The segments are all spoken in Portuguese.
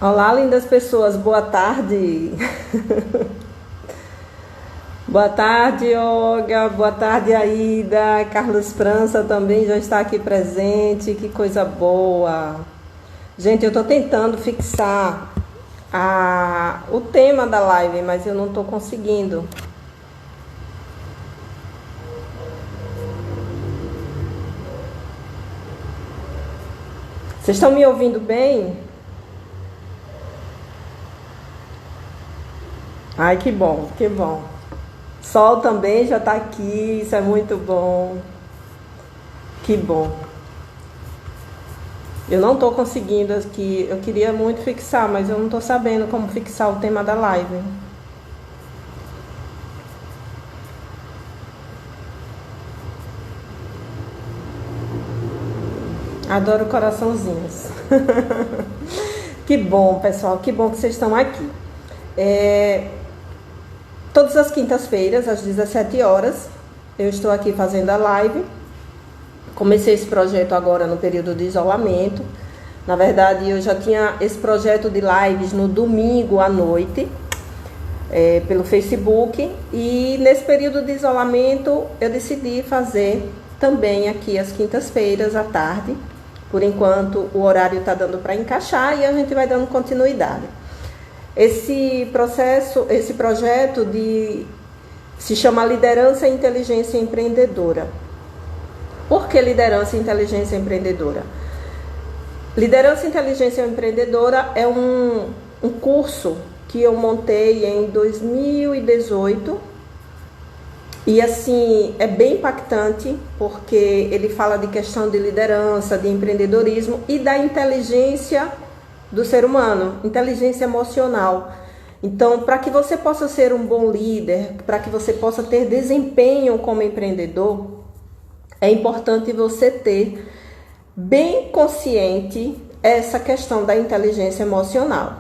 Olá, lindas pessoas, boa tarde. Boa tarde, Olga. Boa tarde, Aida. Carlos França também já está aqui presente. Que coisa boa. Gente, eu estou tentando fixar o tema da live, mas eu não estou conseguindo. Vocês estão me ouvindo bem? Ai, que bom, que bom. Sol também já está aqui, isso é muito bom. Que bom. Eu não estou conseguindo aqui. Eu queria muito fixar, mas eu não estou sabendo como fixar o tema da live. Adoro coraçãozinhos. Que bom, pessoal. Que bom que vocês estão aqui. Todas as quintas-feiras, às 17 horas, eu estou aqui fazendo a live. Comecei esse projeto agora no período de isolamento. Na verdade, eu já tinha esse projeto de lives no domingo à noite, pelo Facebook. E nesse período de isolamento, eu decidi fazer também aqui às quintas-feiras à tarde. Por enquanto, o horário está dando para encaixar e a gente vai dando continuidade. Esse projeto se chama Liderança e Inteligência Empreendedora. Por que liderança e inteligência empreendedora? Liderança e Inteligência Empreendedora é um curso que eu montei em 2018 e assim é bem impactante porque ele fala de questão de liderança, de empreendedorismo e da inteligência do ser humano, inteligência emocional. Então, para que você possa ser um bom líder, para que você possa ter desempenho como empreendedor, é importante você ter bem consciente essa questão da inteligência emocional.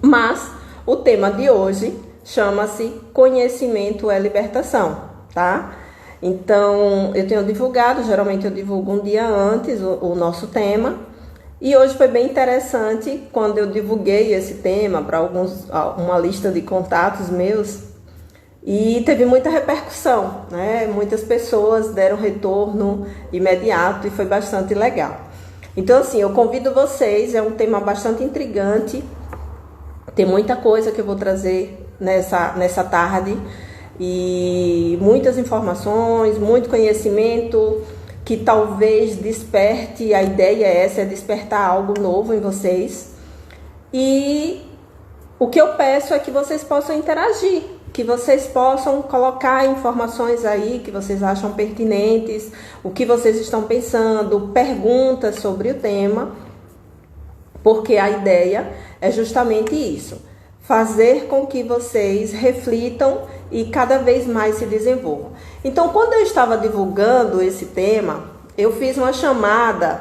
Mas o tema de hoje chama-se Conhecimento é Libertação, tá? Então, eu tenho divulgado, geralmente eu divulgo um dia antes o nosso tema. E hoje foi bem interessante quando eu divulguei esse tema para uma lista de contatos meus e teve muita repercussão, né? Muitas pessoas deram retorno imediato e foi bastante legal. Então, assim, eu convido vocês, é um tema bastante intrigante, tem muita coisa que eu vou trazer nessa tarde e muitas informações, muito conhecimento que talvez desperte, a ideia é despertar algo novo em vocês. E o que eu peço é que vocês possam interagir, que vocês possam colocar informações aí que vocês acham pertinentes, o que vocês estão pensando, perguntas sobre o tema, porque a ideia é justamente isso, fazer com que vocês reflitam e cada vez mais se desenvolvam. Então, quando eu estava divulgando esse tema, eu fiz uma chamada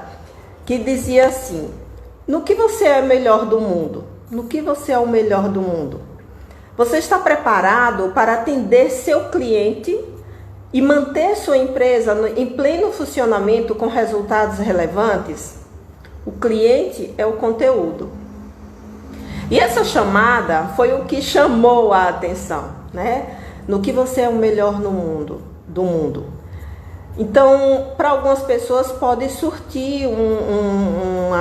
que dizia assim: no que você é melhor do mundo? No que você é o melhor do mundo? Você está preparado para atender seu cliente e manter sua empresa em pleno funcionamento com resultados relevantes? O cliente é o conteúdo. E essa chamada foi o que chamou a atenção, né? No que você é o melhor do mundo. Então, para algumas pessoas pode surtir um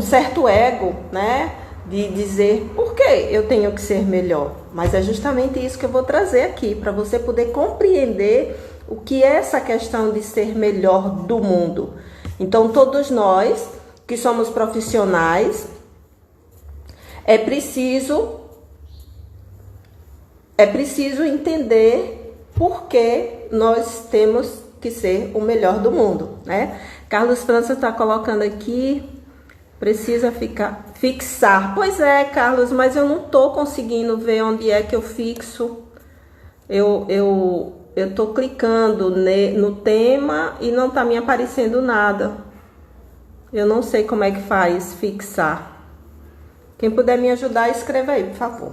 certo ego, né? De dizer, por que eu tenho que ser melhor? Mas é justamente isso que eu vou trazer aqui, para você poder compreender o que é essa questão de ser melhor do mundo. Então, todos nós que somos profissionais, é preciso entender por que nós temos que ser o melhor do mundo, né? Carlos França está colocando aqui, precisa fixar. Pois é, Carlos, mas eu não estou conseguindo ver onde é que eu fixo. Eu estou clicando no tema e não está me aparecendo nada. Eu não sei como é que faz fixar. Quem puder me ajudar, escreva aí, por favor.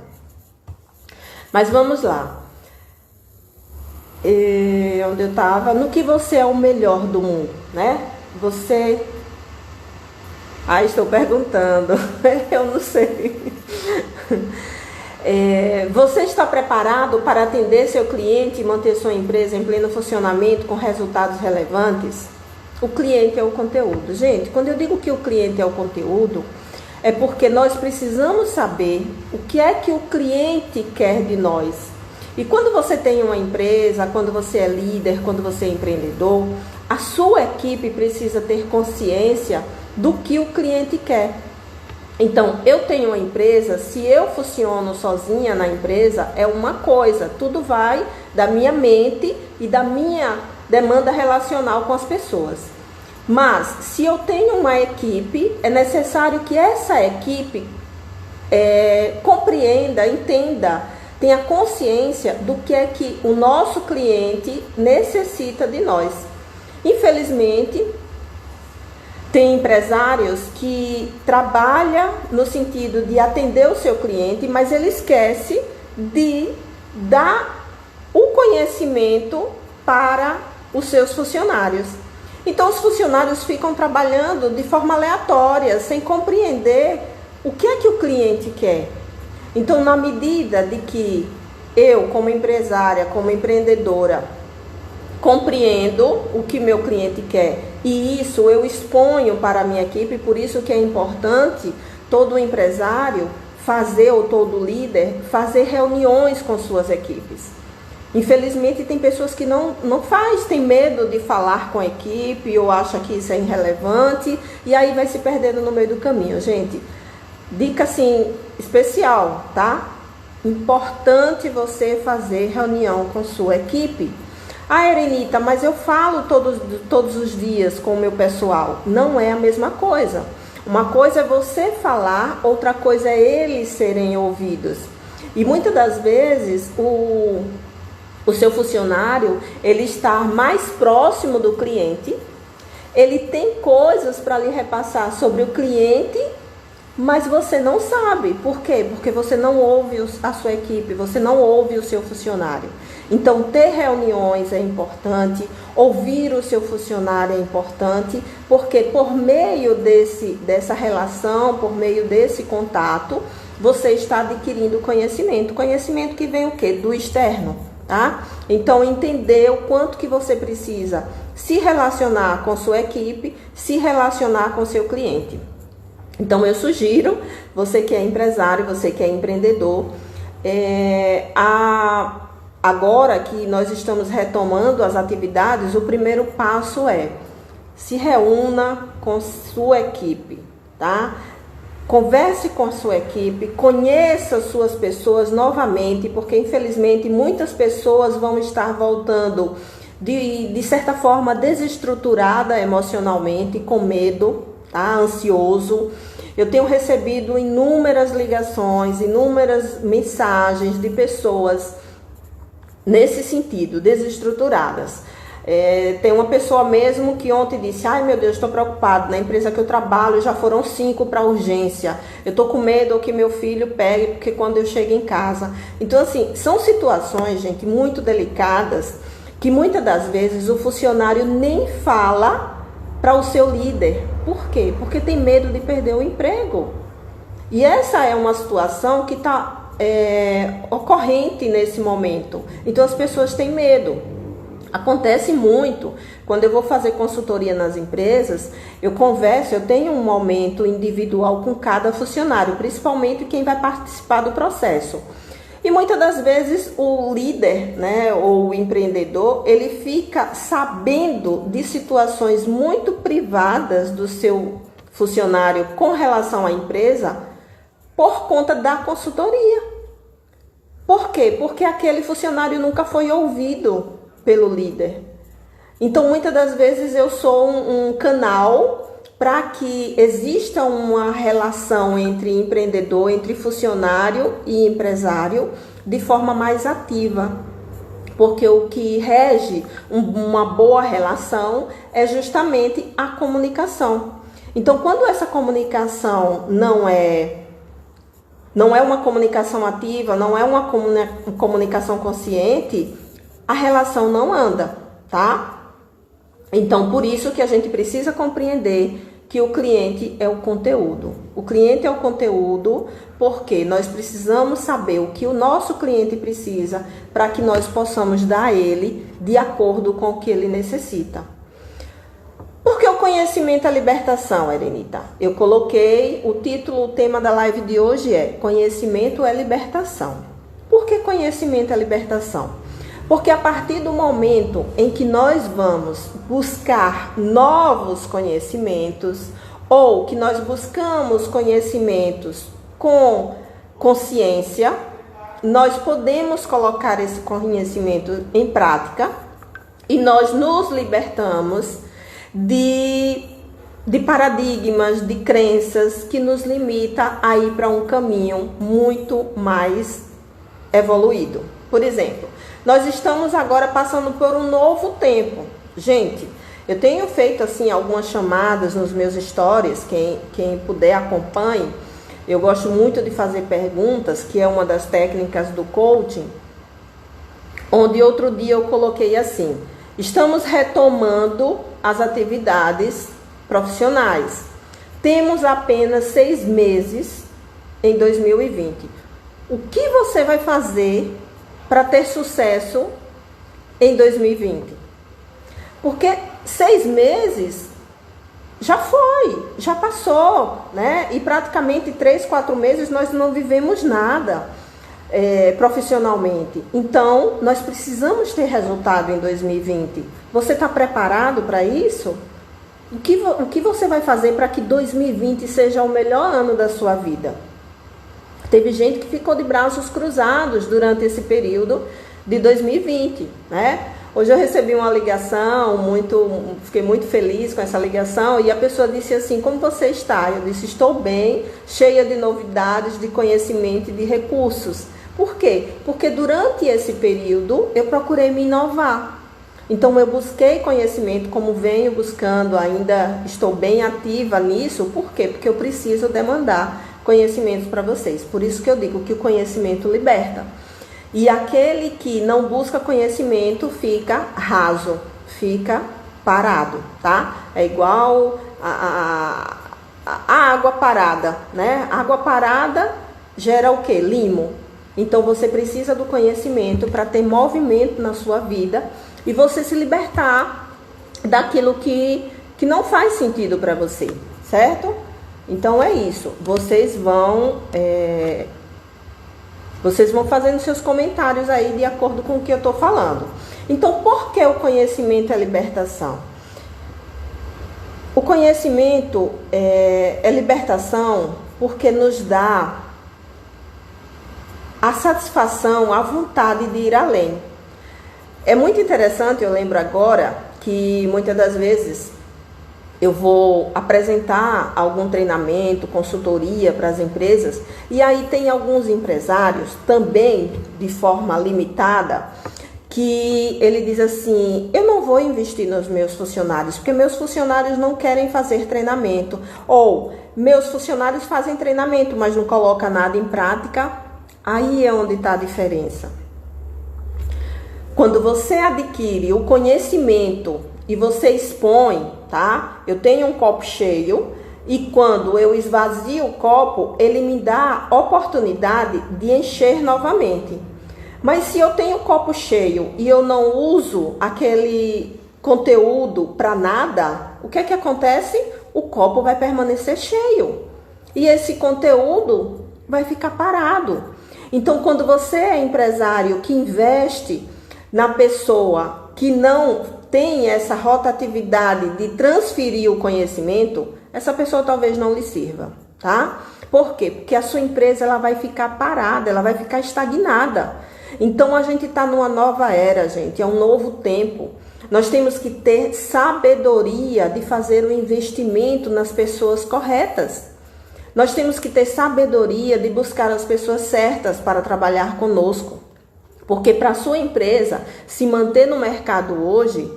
Mas vamos lá. Onde eu estava? No que você é o melhor do mundo, né? Você Ah, estou perguntando. Eu não sei. Você está preparado para atender seu cliente e manter sua empresa em pleno funcionamento com resultados relevantes? O cliente é o conteúdo. Gente, quando eu digo que o cliente é o conteúdo, é porque nós precisamos saber o que é que o cliente quer de nós. E quando você tem uma empresa, quando você é líder, quando você é empreendedor, a sua equipe precisa ter consciência do que o cliente quer. Então, eu tenho uma empresa, se eu funciono sozinha na empresa, é uma coisa, tudo vai da minha mente e da minha demanda relacional com as pessoas. Mas, se eu tenho uma equipe, é necessário que essa equipe compreenda, entenda, tenha consciência do que é que o nosso cliente necessita de nós. Infelizmente, tem empresários que trabalham no sentido de atender o seu cliente, mas ele esquece de dar o conhecimento para os seus funcionários. Então, os funcionários ficam trabalhando de forma aleatória, sem compreender o que é que o cliente quer. Então, na medida de que eu, como empresária, como empreendedora, compreendo o que meu cliente quer e isso eu exponho para a minha equipe, por isso que é importante todo empresário fazer, ou todo líder, fazer reuniões com suas equipes. Infelizmente tem pessoas que não faz, tem medo de falar com a equipe ou acha que isso é irrelevante e aí vai se perdendo no meio do caminho. Gente, dica assim especial, tá? Importante você fazer reunião com sua equipe. Ah, Erenita, mas eu falo todos os dias com o meu pessoal. Não é a mesma coisa. Uma coisa é você falar, outra coisa é eles serem ouvidos. E muitas das vezes o seu funcionário, ele está mais próximo do cliente, ele tem coisas para lhe repassar sobre o cliente, mas você não sabe. Por quê? Porque você não ouve a sua equipe, você não ouve o seu funcionário. Então, ter reuniões é importante, ouvir o seu funcionário é importante, porque por meio dessa relação, por meio desse contato, você está adquirindo conhecimento. Conhecimento que vem o quê? Do externo, tá? Então, entender o quanto que você precisa se relacionar com sua equipe, se relacionar com seu cliente. Então, eu sugiro, você que é empresário, você que é empreendedor, agora que nós estamos retomando as atividades, o primeiro passo é se reúna com sua equipe, tá? Converse com a sua equipe, conheça suas pessoas novamente, porque infelizmente muitas pessoas vão estar voltando de certa forma desestruturada emocionalmente, com medo, tá? Ansioso. Eu tenho recebido inúmeras ligações, inúmeras mensagens de pessoas nesse sentido, desestruturadas. Tem uma pessoa mesmo que ontem disse: ai meu Deus, estou preocupado, na empresa que eu trabalho já foram 5 para urgência, eu estou com medo que meu filho pegue, porque quando eu chego em casa. Então assim, são situações, gente, muito delicadas, que muitas das vezes o funcionário nem fala para o seu líder. Por quê? Porque tem medo de perder o emprego. E essa é uma situação que está ocorrente nesse momento. Então as pessoas têm medo. Acontece muito quando eu vou fazer consultoria nas empresas, eu converso, eu tenho um momento individual com cada funcionário, principalmente quem vai participar do processo. E muitas das vezes o líder, né, ou o empreendedor, ele fica sabendo de situações muito privadas do seu funcionário com relação à empresa por conta da consultoria. Por quê? Porque aquele funcionário nunca foi ouvido pelo líder. Então, muitas das vezes eu sou um canal para que exista uma relação entre empreendedor, entre funcionário e empresário de forma mais ativa. Porque o que rege uma boa relação é justamente a comunicação. Então, quando essa comunicação não é uma comunicação ativa, não é uma comunicação consciente, a relação não anda, tá? Então, por isso que a gente precisa compreender que o cliente é o conteúdo. O cliente é o conteúdo porque nós precisamos saber o que o nosso cliente precisa para que nós possamos dar a ele de acordo com o que ele necessita. Porque o conhecimento é libertação, Erenita. Eu coloquei o título, o tema da live de hoje é Conhecimento é libertação. Por que conhecimento é libertação? Porque a partir do momento em que nós vamos buscar novos conhecimentos ou que nós buscamos conhecimentos com consciência, nós podemos colocar esse conhecimento em prática e nós nos libertamos de paradigmas, de crenças que nos limita a ir para um caminho muito mais evoluído. Por exemplo, nós estamos agora passando por um novo tempo. Gente, eu tenho feito assim algumas chamadas nos meus stories, quem puder acompanhe. Eu gosto muito de fazer perguntas, que é uma das técnicas do coaching, onde outro dia eu coloquei assim: estamos retomando as atividades profissionais. Temos apenas 6 meses em 2020. O que você vai fazer para ter sucesso em 2020? Porque 6 meses já foi, já passou, né? E praticamente 3, 4 meses nós não vivemos nada profissionalmente. Então, nós precisamos ter resultado em 2020. Você está preparado para isso? O que você vai fazer para que 2020 seja o melhor ano da sua vida? Teve gente que ficou de braços cruzados durante esse período de 2020, né? Hoje eu recebi uma ligação, fiquei muito feliz com essa ligação, e a pessoa disse assim: como você está? Eu disse: estou bem, cheia de novidades, de conhecimento e de recursos. Por quê? Porque durante esse período eu procurei me inovar. Então eu busquei conhecimento, como venho buscando, ainda estou bem ativa nisso. Por quê? Porque eu preciso demandar conhecimentos para vocês. Por isso que eu digo que o conhecimento liberta. E aquele que não busca conhecimento fica raso, fica parado, tá? É igual a água parada, né? Água parada gera o quê? Limo. Então você precisa do conhecimento para ter movimento na sua vida e você se libertar daquilo que não faz sentido para você, certo? Então é isso. Vocês vão fazendo seus comentários aí de acordo com o que eu estou falando. Então, por que o conhecimento é libertação? O conhecimento é libertação porque nos dá a satisfação, a vontade de ir além. É muito interessante, eu lembro agora que muitas das vezes eu vou apresentar algum treinamento, consultoria para as empresas, e aí tem alguns empresários também de forma limitada que ele diz assim: eu não vou investir nos meus funcionários porque meus funcionários não querem fazer treinamento, ou meus funcionários fazem treinamento, mas não colocam nada em prática. Aí é onde está a diferença. Quando você adquire o conhecimento e você expõe, tá? Eu tenho um copo cheio e quando eu esvazio o copo, ele me dá a oportunidade de encher novamente. Mas se eu tenho o copo cheio e eu não uso aquele conteúdo para nada, o que é que acontece? O copo vai permanecer cheio e esse conteúdo vai ficar parado. Então, quando você é empresário que investe na pessoa que não tem essa rotatividade de transferir o conhecimento, essa pessoa talvez não lhe sirva, tá? Por quê? Porque a sua empresa ela vai ficar parada, ela vai ficar estagnada. Então, a gente está numa nova era, gente, é um novo tempo. Nós temos que ter sabedoria de fazer o investimento nas pessoas corretas. Nós temos que ter sabedoria de buscar as pessoas certas para trabalhar conosco. Porque para a sua empresa se manter no mercado hoje,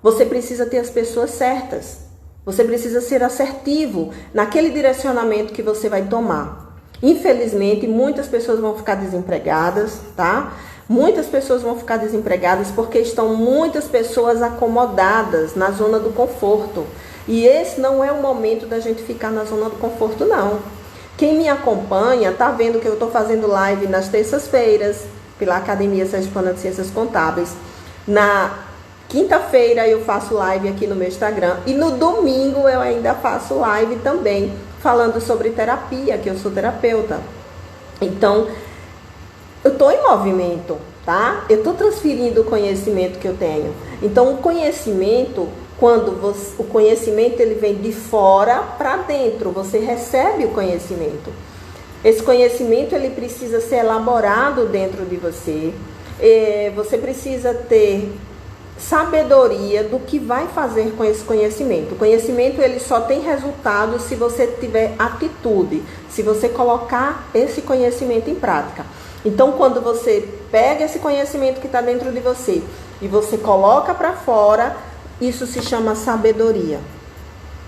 você precisa ter as pessoas certas. Você precisa ser assertivo naquele direcionamento que você vai tomar. Infelizmente, muitas pessoas vão ficar desempregadas, tá? Muitas pessoas vão ficar desempregadas porque estão muitas pessoas acomodadas na zona do conforto. E esse não é o momento da gente ficar na zona do conforto, não. Quem me acompanha tá vendo que eu estou fazendo live nas terças-feiras pela Academia Sergipana de Ciências Contábeis. Na quinta-feira eu faço live aqui no meu Instagram e no domingo eu ainda faço live também falando sobre terapia, que eu sou terapeuta. Então, eu estou em movimento, tá? Eu estou transferindo o conhecimento que eu tenho. Então, o conhecimento, o conhecimento ele vem de fora para dentro, você recebe o conhecimento. Esse conhecimento ele precisa ser elaborado dentro de você. Você precisa ter sabedoria do que vai fazer com esse conhecimento. O conhecimento ele só tem resultado se você tiver atitude, se você colocar esse conhecimento em prática. Então, quando você pega esse conhecimento que está dentro de você e você coloca para fora, isso se chama sabedoria,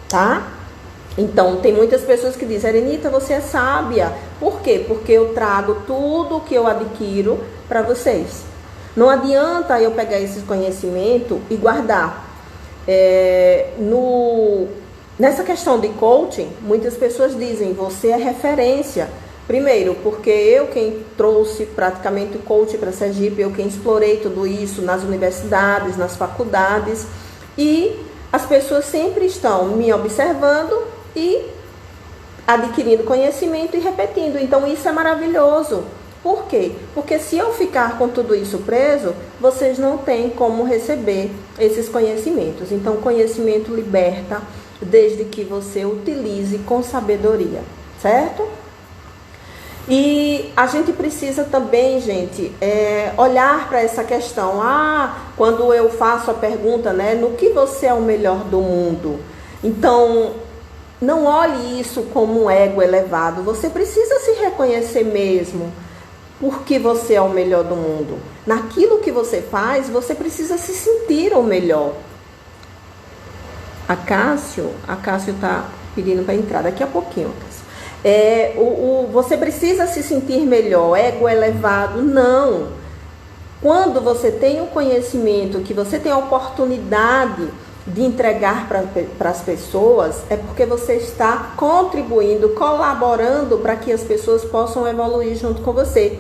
tá? Então, tem muitas pessoas que dizem, Erenita, você é sábia. Por quê? Porque eu trago tudo que eu adquiro para vocês. Não adianta eu pegar esse conhecimento e guardar. Nessa questão de coaching, muitas pessoas dizem, você é referência. Primeiro, porque eu quem trouxe praticamente o coaching para Sergipe, eu quem explorei tudo isso nas universidades, nas faculdades. E as pessoas sempre estão me observando e adquirindo conhecimento e repetindo. Então, isso é maravilhoso. Por quê? Porque se eu ficar com tudo isso preso, vocês não têm como receber esses conhecimentos. Então, conhecimento liberta desde que você utilize com sabedoria, certo? E a gente precisa também, gente, olhar para essa questão. Quando eu faço a pergunta, né, no que você é o melhor do mundo? Então, não olhe isso como um ego elevado. Você precisa se reconhecer mesmo. Porque você é o melhor do mundo. Naquilo que você faz, você precisa se sentir o melhor. A Cássio está pedindo para entrar daqui a pouquinho. Você precisa se sentir melhor, ego elevado, não. Quando você tem o conhecimento, que você tem a oportunidade de entregar para as pessoas, é porque você está contribuindo, colaborando para que as pessoas possam evoluir junto com você.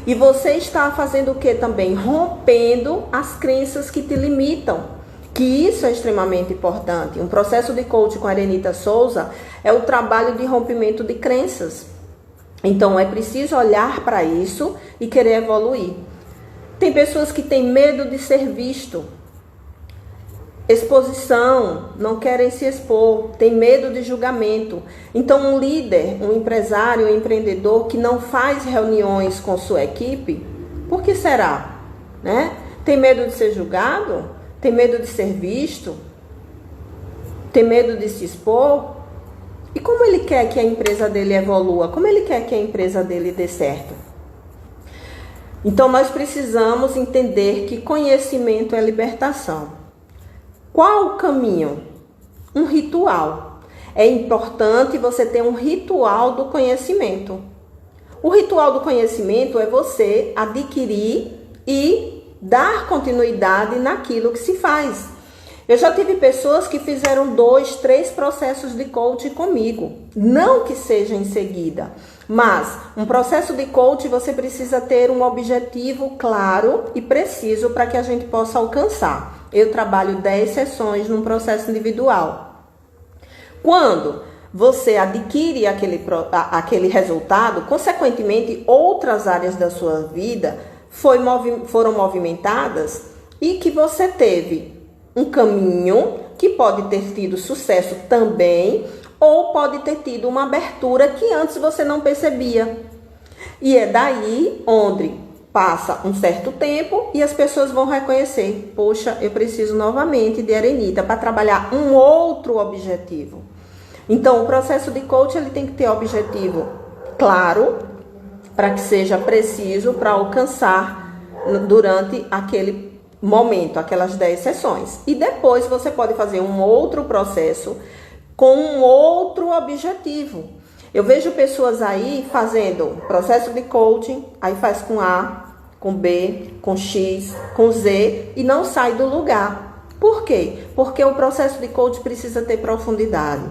E você está fazendo o que também? Rompendo as crenças que te limitam. Que isso é extremamente importante. Um processo de coaching com a Erenita Souza é o trabalho de rompimento de crenças. Então, é preciso olhar para isso e querer evoluir. Tem pessoas que têm medo de ser visto. Exposição, não querem se expor, tem medo de julgamento. Então, um líder, um empresário, um empreendedor que não faz reuniões com sua equipe, por que será? Né? Tem medo de ser julgado? Tem medo de ser visto? Tem medo de se expor? E como ele quer que a empresa dele evolua? Como ele quer que a empresa dele dê certo? Então, nós precisamos entender que conhecimento é libertação. Qual o caminho? Um ritual. É importante você ter um ritual do conhecimento. O ritual do conhecimento é você adquirir e dar continuidade naquilo que se faz. Eu já tive pessoas que fizeram 2, 3 processos de coaching comigo. Não que seja em seguida, mas um processo de coaching você precisa ter um objetivo claro e preciso para que a gente possa alcançar. Eu trabalho 10 sessões num processo individual. Quando você adquire aquele resultado, consequentemente, outras áreas da sua vida foram movimentadas e que você teve um caminho que pode ter tido sucesso também ou pode ter tido uma abertura que antes você não percebia. E é daí onde passa um certo tempo e as pessoas vão reconhecer, poxa, eu preciso novamente de Erenita para trabalhar um outro objetivo. Então, o processo de coaching ele tem que ter objetivo claro, para que seja preciso para alcançar durante aquele momento, aquelas 10 sessões. E depois você pode fazer um outro processo com um outro objetivo. Eu vejo pessoas aí fazendo processo de coaching, aí faz com A, com B, com X, com Z e não sai do lugar. Por quê? Porque o processo de coaching precisa ter profundidade.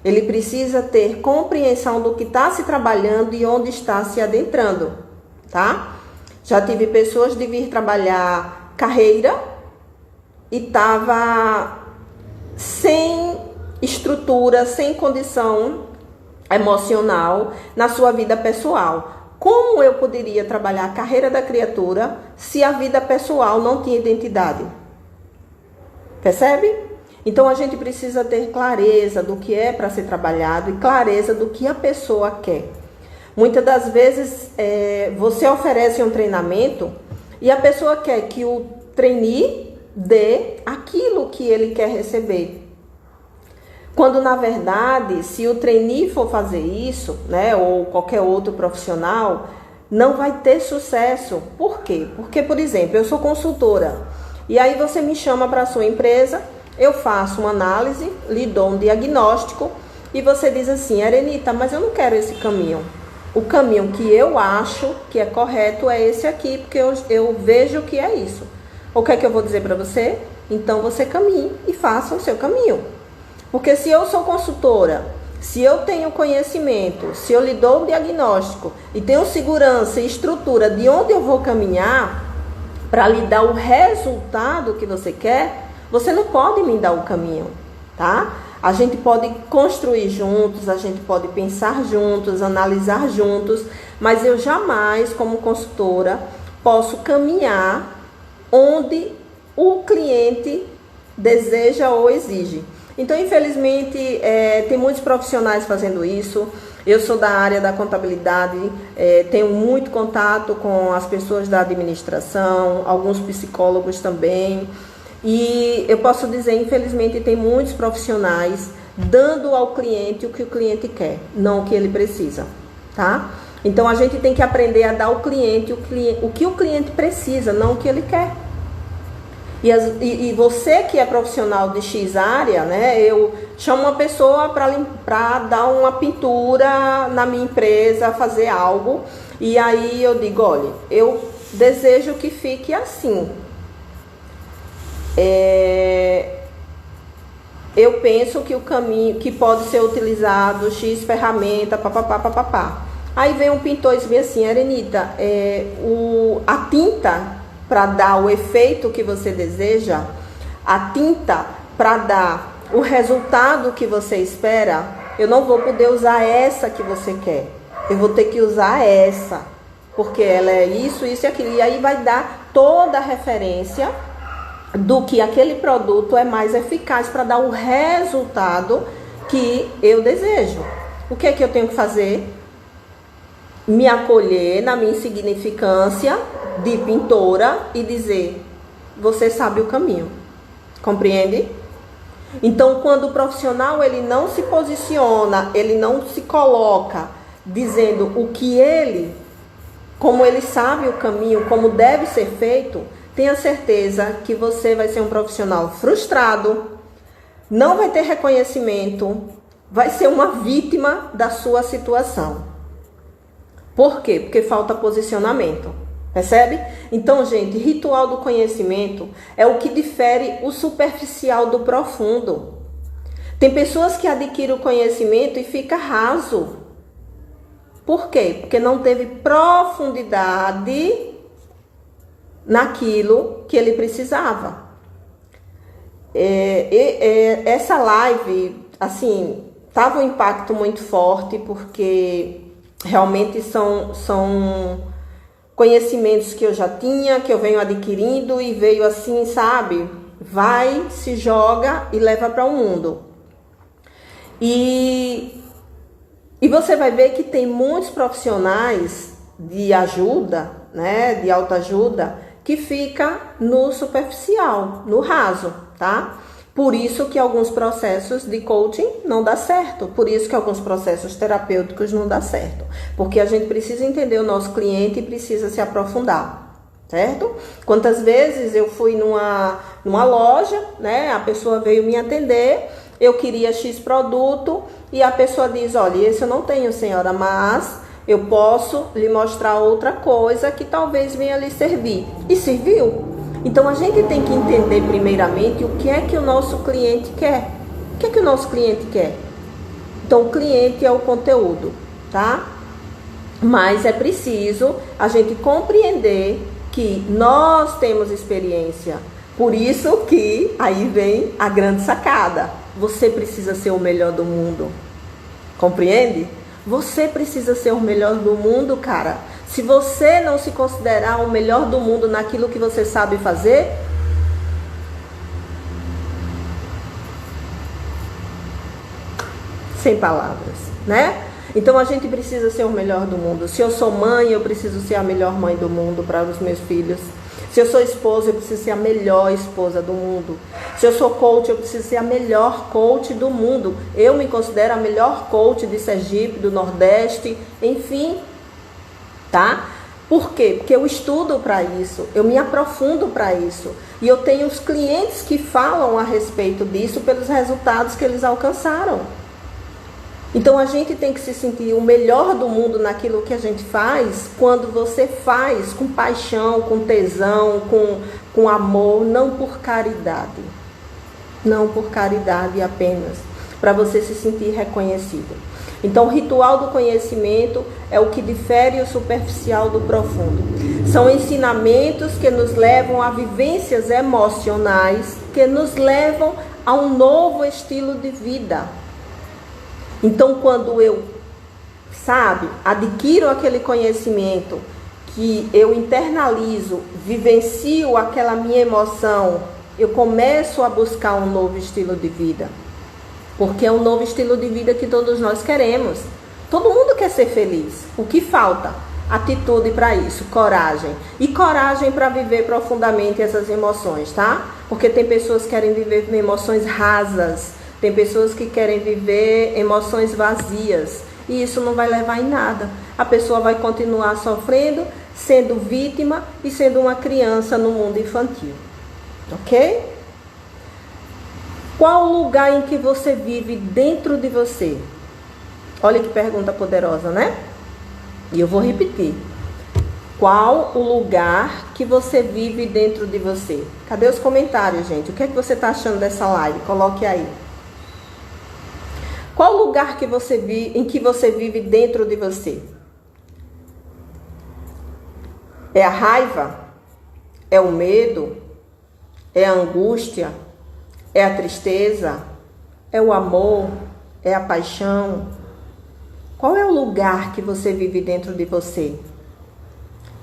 Ele precisa ter compreensão do que está se trabalhando e onde está se adentrando, tá? Já tive pessoas de vir trabalhar carreira e estava sem estrutura, sem condição emocional na sua vida pessoal. Como eu poderia trabalhar a carreira da criatura se a vida pessoal não tinha identidade? Percebe? Então a gente precisa ter clareza do que é para ser trabalhado e clareza do que a pessoa quer. Muitas das vezes você oferece um treinamento e a pessoa quer que o trainee dê aquilo que ele quer receber. Quando, na verdade, se o trainee for fazer isso, né, ou qualquer outro profissional, não vai ter sucesso. Por quê? Porque, por exemplo, eu sou consultora e aí você me chama para a sua empresa, eu faço uma análise, lhe dou um diagnóstico e você diz assim: Arenita, mas eu não quero esse caminho. O caminho que eu acho que é correto é esse aqui, porque eu vejo que é isso. O que é que eu vou dizer para você? Então você caminhe e faça o seu caminho. Porque se eu sou consultora, se eu tenho conhecimento, se eu lhe dou um diagnóstico e tenho segurança e estrutura de onde eu vou caminhar para lhe dar o resultado que você quer, você não pode me dar o caminho, tá? A gente pode construir juntos, a gente pode pensar juntos, analisar juntos, mas eu jamais, como consultora, posso caminhar onde o cliente deseja ou exige. Então, infelizmente, tem muitos profissionais fazendo isso. Eu sou da área da contabilidade, tenho muito contato com as pessoas da administração, alguns psicólogos também. E eu posso dizer, infelizmente, tem muitos profissionais dando ao cliente o que o cliente quer, não o que ele precisa, tá? Então, a gente tem que aprender a dar ao cliente o que o cliente precisa, não o que ele quer. E você que é profissional de X área, né? Eu chamo uma pessoa para dar uma pintura na minha empresa, fazer algo. E aí eu digo, olha, eu desejo que fique assim. Eu penso que o caminho, que pode ser utilizado X ferramenta, papapá. Aí vem um pintor e diz assim: Arenita, a tinta para dar o efeito que você deseja, a tinta para dar o resultado que você espera, eu não vou poder usar essa que você quer. Eu vou ter que usar essa, porque ela é isso, isso e aquilo. E aí vai dar toda a referência do que aquele produto é mais eficaz para dar o resultado que eu desejo. O que é que eu tenho que fazer? Me acolher na minha insignificância de pintora e dizer: você sabe o caminho. Compreende? Então, quando o profissional ele não se posiciona, ele não se coloca dizendo o que ele, como ele sabe o caminho, como deve ser feito, tenha certeza que você vai ser um profissional frustrado, não vai ter reconhecimento, vai ser uma vítima da sua situação. Por quê? Porque falta posicionamento. Percebe? Então, gente, ritual do conhecimento é o que difere o superficial do profundo. Tem pessoas que adquirem o conhecimento e fica raso. Por quê? Porque não teve profundidade naquilo que ele precisava. Essa live, assim, tava um impacto muito forte, porque realmente são conhecimentos que eu já tinha, que eu venho adquirindo e veio assim, sabe? Vai, se joga e leva para o mundo. E você vai ver que tem muitos profissionais de ajuda, né? De autoajuda, que fica no superficial, no raso, tá? Por isso que alguns processos de coaching não dá certo. Por isso que alguns processos terapêuticos não dá certo. Porque a gente precisa entender o nosso cliente e precisa se aprofundar, certo? Quantas vezes eu fui numa loja, né? A pessoa veio me atender, eu queria X produto e a pessoa diz: olha, esse eu não tenho, senhora, mas eu posso lhe mostrar outra coisa que talvez venha lhe servir. E serviu. Então a gente tem que entender primeiramente o que é que o nosso cliente quer. O que é que o nosso cliente quer? Então o cliente é o conteúdo, tá? Mas é preciso a gente compreender que nós temos experiência. Por isso que aí vem a grande sacada. Você precisa ser o melhor do mundo. Compreende? Você precisa ser o melhor do mundo, cara. Se você não se considerar o melhor do mundo naquilo que você sabe fazer, sem palavras, né? Então a gente precisa ser o melhor do mundo. Se eu sou mãe, eu preciso ser a melhor mãe do mundo para os meus filhos. Se eu sou esposa, eu preciso ser a melhor esposa do mundo. Se eu sou coach, eu preciso ser a melhor coach do mundo. Eu me considero a melhor coach de Sergipe, do Nordeste, enfim, tá? Por quê? Porque eu estudo para isso, eu me aprofundo para isso. E eu tenho os clientes que falam a respeito disso pelos resultados que eles alcançaram. Então a gente tem que se sentir o melhor do mundo naquilo que a gente faz quando você faz com paixão, com tesão, com amor, não por caridade. Não por caridade apenas, para você se sentir reconhecido. Então o ritual do conhecimento é o que difere o superficial do profundo. São ensinamentos que nos levam a vivências emocionais, que nos levam a um novo estilo de vida. Então, quando eu, adquiro aquele conhecimento, que eu internalizo, vivencio aquela minha emoção, eu começo a buscar um novo estilo de vida. Porque é um novo estilo de vida que todos nós queremos. Todo mundo quer ser feliz. O que falta? Atitude para isso, coragem. E coragem para viver profundamente essas emoções, tá? Porque tem pessoas que querem viver emoções rasas. Tem pessoas que querem viver emoções vazias e isso não vai levar em nada. A pessoa vai continuar sofrendo, sendo vítima e sendo uma criança no mundo infantil. Ok? Qual o lugar em que você vive dentro de você? Olha que pergunta poderosa, né? E eu vou repetir. Qual o lugar que você vive dentro de você? Cadê os comentários, gente? O que é que você está achando dessa live? Coloque aí. Qual o lugar que você em que você vive dentro de você? É a raiva? É o medo? É a angústia? É a tristeza? É o amor? É a paixão? Qual é o lugar que você vive dentro de você?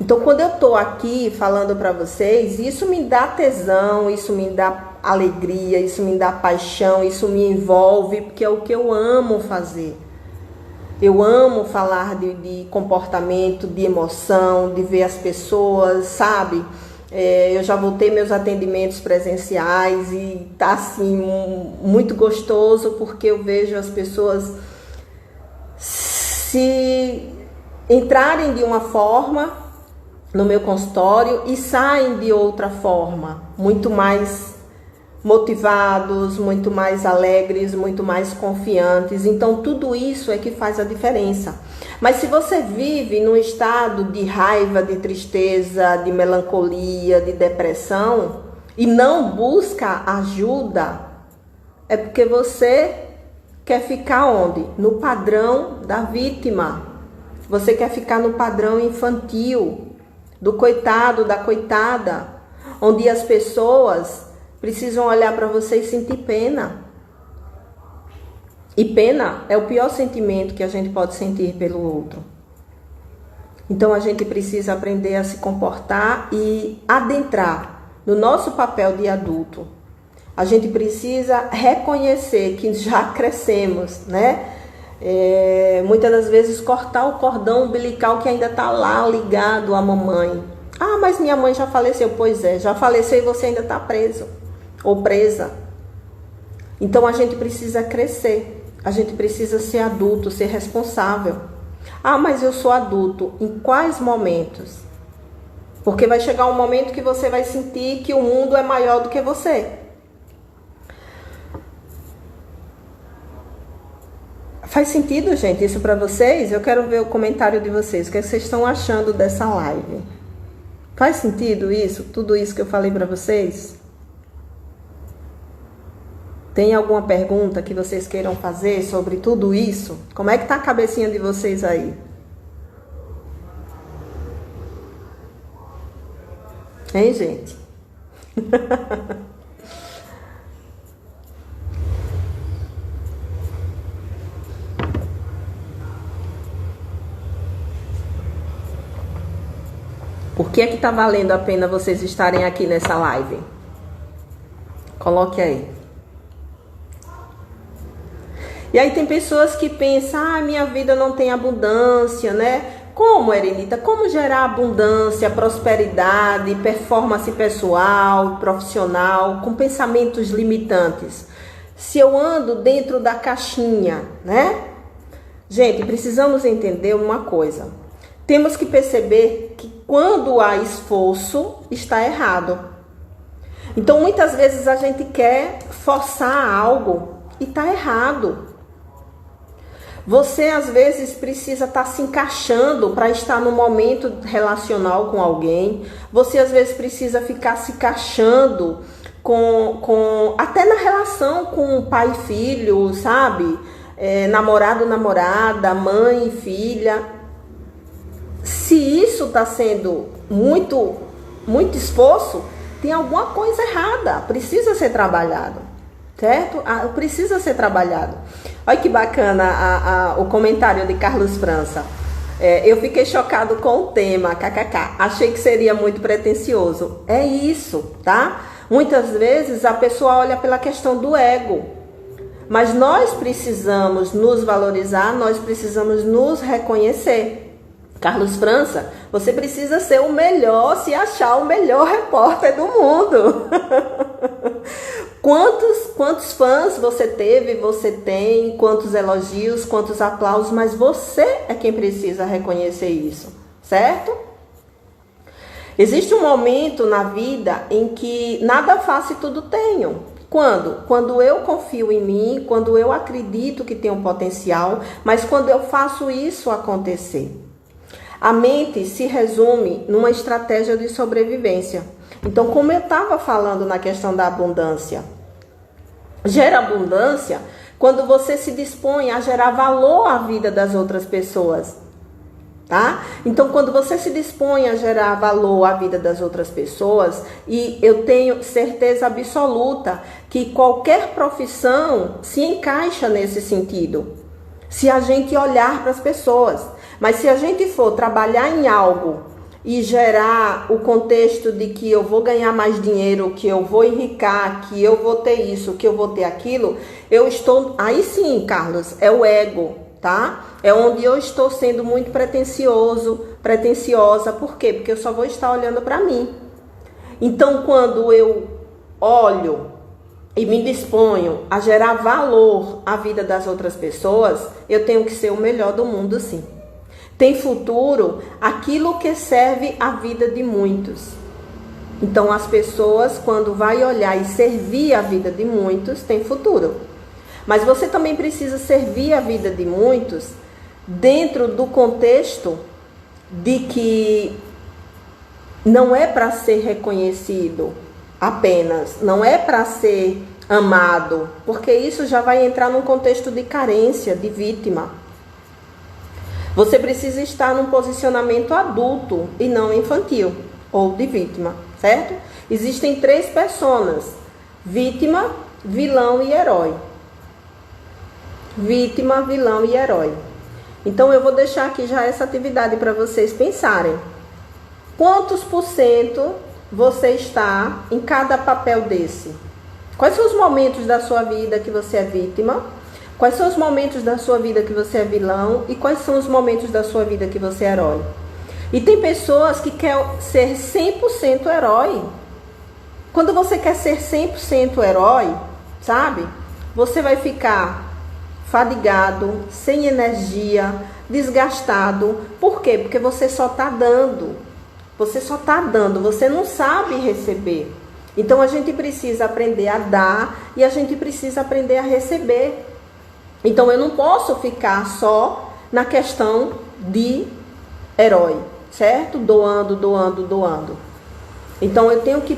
Então, quando eu estou aqui falando para vocês, isso me dá tesão, isso me dá alegria, isso me dá paixão, isso me envolve, porque é o que eu amo fazer. Eu amo falar de comportamento, de emoção, de ver as pessoas, sabe? Eu já voltei meus atendimentos presenciais e tá assim, muito gostoso, porque eu vejo as pessoas se entrarem de uma forma no meu consultório e saem de outra forma, muito mais motivados, muito mais alegres, muito mais confiantes. Então tudo isso é que faz a diferença. Mas se você vive num estado de raiva, de tristeza, de melancolia, de depressão e não busca ajuda, é porque você quer ficar onde? No padrão da vítima. Você quer ficar no padrão infantil, do coitado, da coitada, onde as pessoas precisam olhar para você e sentir pena. E pena é o pior sentimento que a gente pode sentir pelo outro. Então a gente precisa aprender a se comportar e adentrar no nosso papel de adulto. A gente precisa reconhecer que já crescemos, né? Muitas das vezes cortar o cordão umbilical que ainda está lá ligado à mamãe. Ah, mas minha mãe já faleceu. Pois é, já faleceu e você ainda está preso ou presa. Então a gente precisa crescer, a gente precisa ser adulto, ser responsável. Ah, mas eu sou adulto. Em quais momentos? Porque vai chegar um momento que você vai sentir que o mundo é maior do que você. Faz sentido, gente, isso para vocês? Eu quero ver o comentário de vocês. O que vocês estão achando dessa live? Faz sentido isso? Tudo isso que eu falei para vocês? Tem alguma pergunta que vocês queiram fazer sobre tudo isso? Como é que tá a cabecinha de vocês aí? Hein, gente? Por que é que tá valendo a pena vocês estarem aqui nessa live? Coloque aí. E aí tem pessoas que pensam, minha vida não tem abundância, né? Como, Erenita? Como gerar abundância, prosperidade, performance pessoal, profissional, com pensamentos limitantes? Se eu ando dentro da caixinha, né? Gente, precisamos entender uma coisa. Temos que perceber que quando há esforço, está errado. Então, muitas vezes a gente quer forçar algo e está errado. Você, às vezes, precisa estar se encaixando para estar no momento relacional com alguém. Você, às vezes, precisa ficar se encaixando até na relação com pai e filho, sabe? Namorado, namorada, mãe e filha. Se isso está sendo muito esforço, tem alguma coisa errada. Precisa ser trabalhado, certo? Precisa ser trabalhado. Olha que bacana o comentário de Carlos França. Eu fiquei chocado com o tema, kkk. Achei que seria muito pretensioso. É isso, tá? Muitas vezes a pessoa olha pela questão do ego. Mas nós precisamos nos valorizar, nós precisamos nos reconhecer. Carlos França, você precisa ser o melhor, se achar o melhor repórter do mundo. Quantos fãs você teve, você tem, quantos elogios, quantos aplausos, mas você é quem precisa reconhecer isso, certo? Existe um momento na vida em que nada faço e tudo tenho. Quando? Quando eu confio em mim, quando eu acredito que tenho potencial, mas quando eu faço isso acontecer. A mente se resume numa estratégia de sobrevivência. Então, como eu estava falando na questão da abundância, gera abundância quando você se dispõe a gerar valor à vida das outras pessoas, tá? Então, quando você se dispõe a gerar valor à vida das outras pessoas, e eu tenho certeza absoluta que qualquer profissão se encaixa nesse sentido, se a gente olhar para as pessoas. Mas se a gente for trabalhar em algo e gerar o contexto de que eu vou ganhar mais dinheiro, que eu vou enricar, que eu vou ter isso, que eu vou ter aquilo, eu estou... Aí sim, Carlos, é o ego, tá? É onde eu estou sendo muito pretensiosa. Por quê? Porque eu só vou estar olhando para mim. Então, quando eu olho e me disponho a gerar valor à vida das outras pessoas, eu tenho que ser o melhor do mundo, sim. Tem futuro aquilo que serve à vida de muitos. Então, as pessoas, quando vai olhar e servir a vida de muitos, tem futuro. Mas você também precisa servir a vida de muitos dentro do contexto de que não é para ser reconhecido apenas, não é para ser amado, porque isso já vai entrar num contexto de carência, de vítima. Você precisa estar num posicionamento adulto e não infantil, ou de vítima, certo? Existem 3 personas: vítima, vilão e herói. Vítima, vilão e herói. Então eu vou deixar aqui já essa atividade para vocês pensarem. Quantos por cento você está em cada papel desse? Quais são os momentos da sua vida que você é vítima? Quais são os momentos da sua vida que você é vilão? E quais são os momentos da sua vida que você é herói? E tem pessoas que querem ser 100% herói. Quando você quer ser 100% herói, sabe? Você vai ficar fadigado, sem energia, desgastado. Por quê? Porque você só está dando. Você só está dando, você não sabe receber. Então a gente precisa aprender a dar e a gente precisa aprender a receber. Então eu não posso ficar só na questão de herói, certo? Doando, doando, doando. Então eu tenho que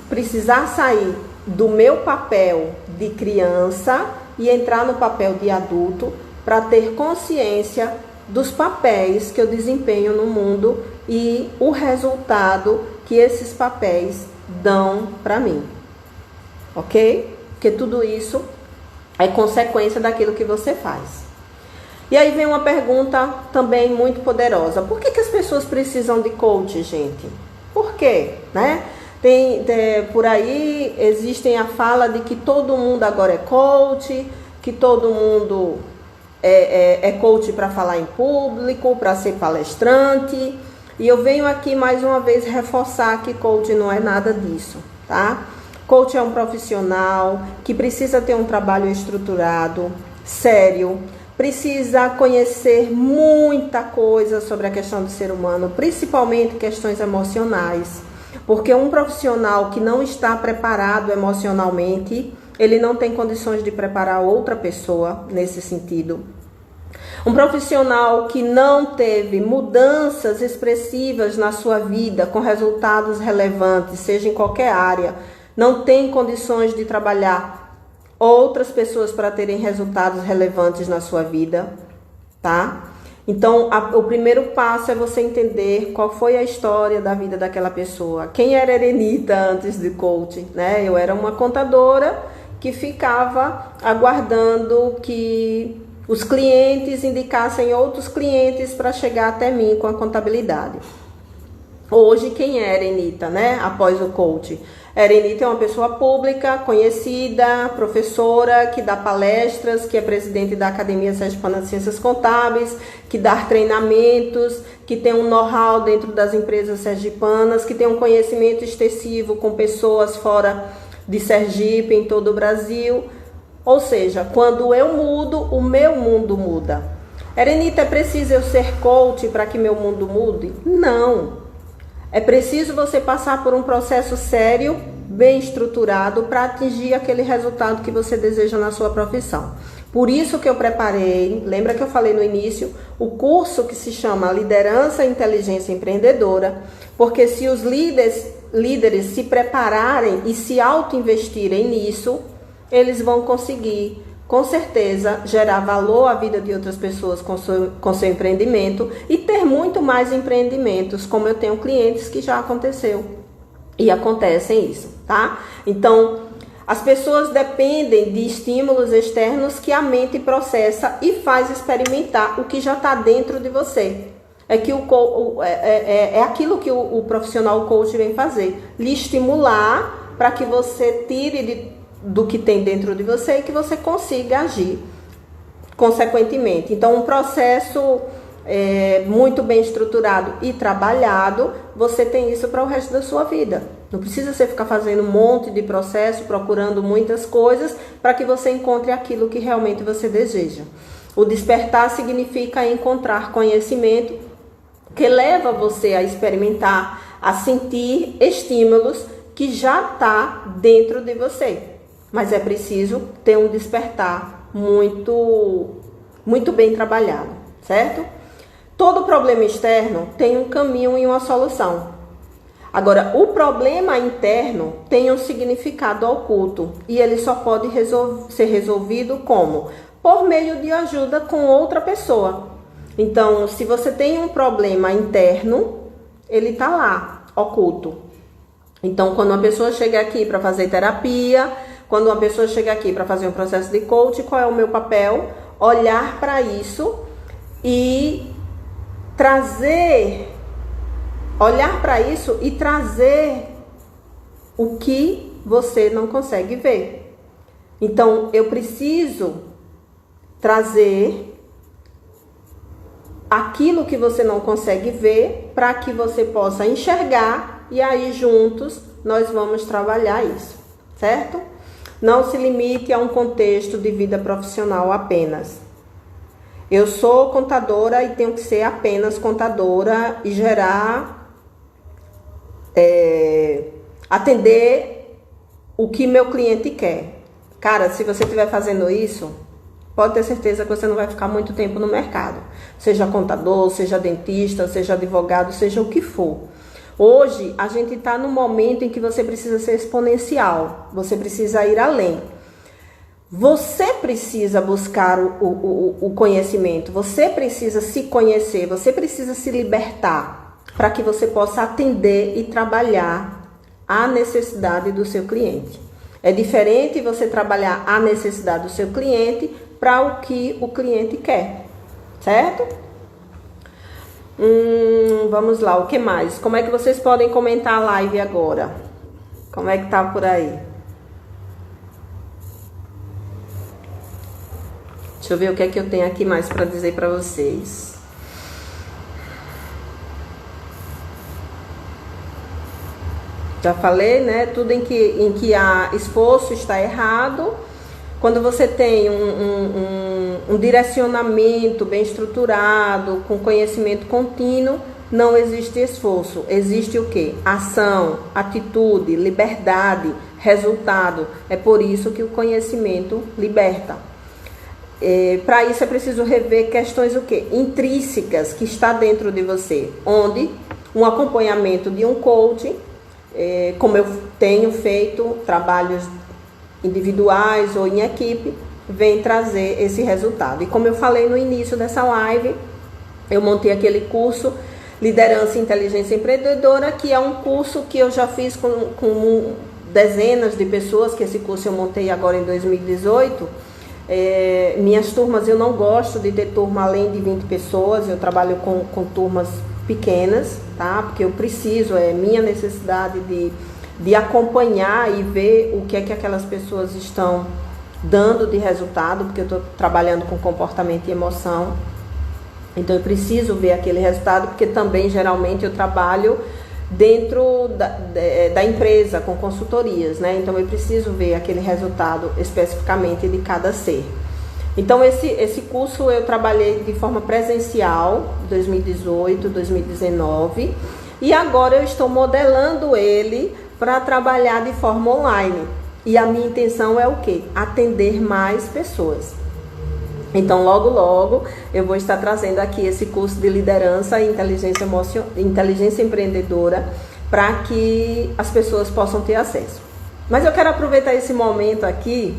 precisar sair do meu papel de criança e entrar no papel de adulto para ter consciência dos papéis que eu desempenho no mundo e o resultado que esses papéis dão para mim. Ok? Porque tudo isso é consequência daquilo que você faz. E aí vem uma pergunta também muito poderosa. Por que as pessoas precisam de coach, gente? Por quê? Né? Por aí existem a fala de que todo mundo agora é coach, que todo mundo é coach para falar em público, para ser palestrante. E eu venho aqui mais uma vez reforçar que coach não é nada disso, tá? Coach é um profissional que precisa ter um trabalho estruturado, sério, precisa conhecer muita coisa sobre a questão do ser humano, principalmente questões emocionais. Porque um profissional que não está preparado emocionalmente, ele não tem condições de preparar outra pessoa nesse sentido. Um profissional que não teve mudanças expressivas na sua vida, com resultados relevantes, seja em qualquer área, não tem condições de trabalhar outras pessoas para terem resultados relevantes na sua vida, tá? Então, o primeiro passo é você entender qual foi a história da vida daquela pessoa. Quem era Erenita antes de coaching, né? Eu era uma contadora que ficava aguardando que os clientes indicassem outros clientes para chegar até mim com a contabilidade. Hoje, quem é Erenita, né? Após o coaching. Erenita é uma pessoa pública, conhecida, professora, que dá palestras, que é presidente da Academia Sergipana de Ciências Contábeis, que dá treinamentos, que tem um know-how dentro das empresas sergipanas, que tem um conhecimento extensivo com pessoas fora de Sergipe, em todo o Brasil. Ou seja, quando eu mudo, o meu mundo muda. Erenita, é preciso eu ser coach para que meu mundo mude? Não. É preciso você passar por um processo sério, bem estruturado, para atingir aquele resultado que você deseja na sua profissão. Por isso que eu preparei, lembra que eu falei no início, o curso que se chama Liderança e Inteligência Empreendedora, porque se os líderes se prepararem e se auto-investirem nisso, eles vão conseguir, com certeza, gerar valor à vida de outras pessoas com seu empreendimento e ter muito mais empreendimentos, como eu tenho clientes que já aconteceu e acontecem isso, tá? Então, as pessoas dependem de estímulos externos que a mente processa e faz experimentar o que já está dentro de você. É aquilo que o profissional coach vem fazer, lhe estimular para que você tire do que tem dentro de você e que você consiga agir consequentemente. Então, um processo muito bem estruturado e trabalhado, você tem isso para o resto da sua vida. Não precisa você ficar fazendo um monte de processo, procurando muitas coisas para que você encontre aquilo que realmente você deseja. O despertar significa encontrar conhecimento que leva você a experimentar, a sentir estímulos que já está dentro de você. Mas é preciso ter um despertar muito bem trabalhado, certo? Todo problema externo tem um caminho e uma solução. Agora, o problema interno tem um significado oculto e ele só pode ser resolvido como? Por meio de ajuda com outra pessoa. Então, se você tem um problema interno, ele está lá, oculto. Então, quando uma pessoa chega aqui para fazer terapia, quando uma pessoa chega aqui para fazer um processo de coaching, qual é o meu papel? Olhar para isso e trazer o que você não consegue ver. Então, eu preciso trazer aquilo que você não consegue ver para que você possa enxergar e aí juntos nós vamos trabalhar isso, certo? Não se limite a um contexto de vida profissional apenas. Eu sou contadora e tenho que ser apenas contadora e atender o que meu cliente quer. Cara, se você estiver fazendo isso, pode ter certeza que você não vai ficar muito tempo no mercado. Seja contador, seja dentista, seja advogado, seja o que for. Hoje, a gente está no momento em que você precisa ser exponencial. Você precisa ir além. Você precisa buscar o conhecimento. Você precisa se conhecer. Você precisa se libertar para que você possa atender e trabalhar a necessidade do seu cliente. É diferente você trabalhar a necessidade do seu cliente para o que o cliente quer, certo? Vamos lá, o que mais? Como é que vocês podem comentar a live agora? Como é que tá por aí? Deixa eu ver o que é que eu tenho aqui mais para dizer para vocês. Já falei, né? Tudo em que há esforço está errado. Quando você tem um direcionamento bem estruturado, com conhecimento contínuo, não existe esforço. Existe o quê? Ação, atitude, liberdade, resultado. É por isso que o conhecimento liberta. Para isso é preciso rever questões o quê? Intrínsecas que está dentro de você, onde um acompanhamento de um coach, como eu tenho feito trabalhos individuais ou em equipe, vem trazer esse resultado. E como eu falei no início dessa live, eu montei aquele curso Liderança e Inteligência Empreendedora, que é um curso que eu já fiz com dezenas de pessoas, que esse curso eu montei agora em 2018. Minhas turmas, eu não gosto de ter turma além de 20 pessoas, eu trabalho com turmas pequenas, tá? Porque eu preciso, é minha necessidade de acompanhar e ver o que é que aquelas pessoas estão dando de resultado, porque eu estou trabalhando com comportamento e emoção, então eu preciso ver aquele resultado, porque também geralmente eu trabalho dentro da empresa com consultorias, né? Então eu preciso ver aquele resultado especificamente de cada ser. Então esse curso eu trabalhei de forma presencial, 2018, 2019, e agora eu estou modelando ele para trabalhar de forma online. E a minha intenção é o quê? Atender mais pessoas. Então logo logo eu vou estar trazendo aqui esse curso de liderança e inteligência empreendedora para que as pessoas possam ter acesso. Mas eu quero aproveitar esse momento aqui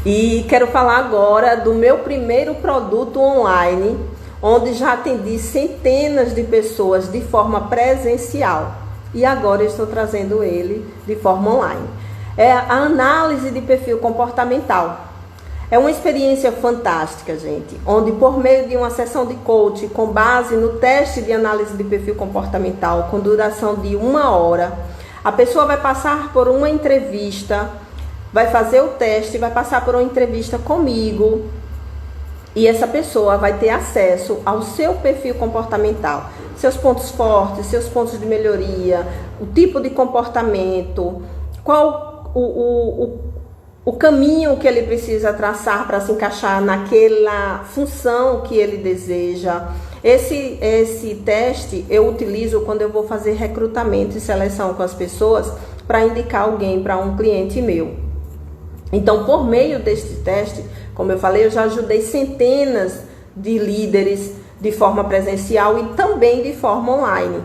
e quero falar agora do meu primeiro produto online, onde já atendi centenas de pessoas de forma presencial. E agora eu estou trazendo ele de forma online. É a análise de perfil comportamental. É uma experiência fantástica, gente, onde por meio de uma sessão de coaching, com base no teste de análise de perfil comportamental, com duração de 1 hora, a pessoa vai passar por uma entrevista, vai fazer o teste, vai passar por uma entrevista comigo, e essa pessoa vai ter acesso ao seu perfil comportamental, seus pontos fortes, seus pontos de melhoria, o tipo de comportamento, qual o caminho que ele precisa traçar para se encaixar naquela função que ele deseja. Esse teste eu utilizo quando eu vou fazer recrutamento e seleção com as pessoas para indicar alguém para um cliente meu. Então, por meio deste teste, como eu falei, eu já ajudei centenas de líderes de forma presencial e também de forma online,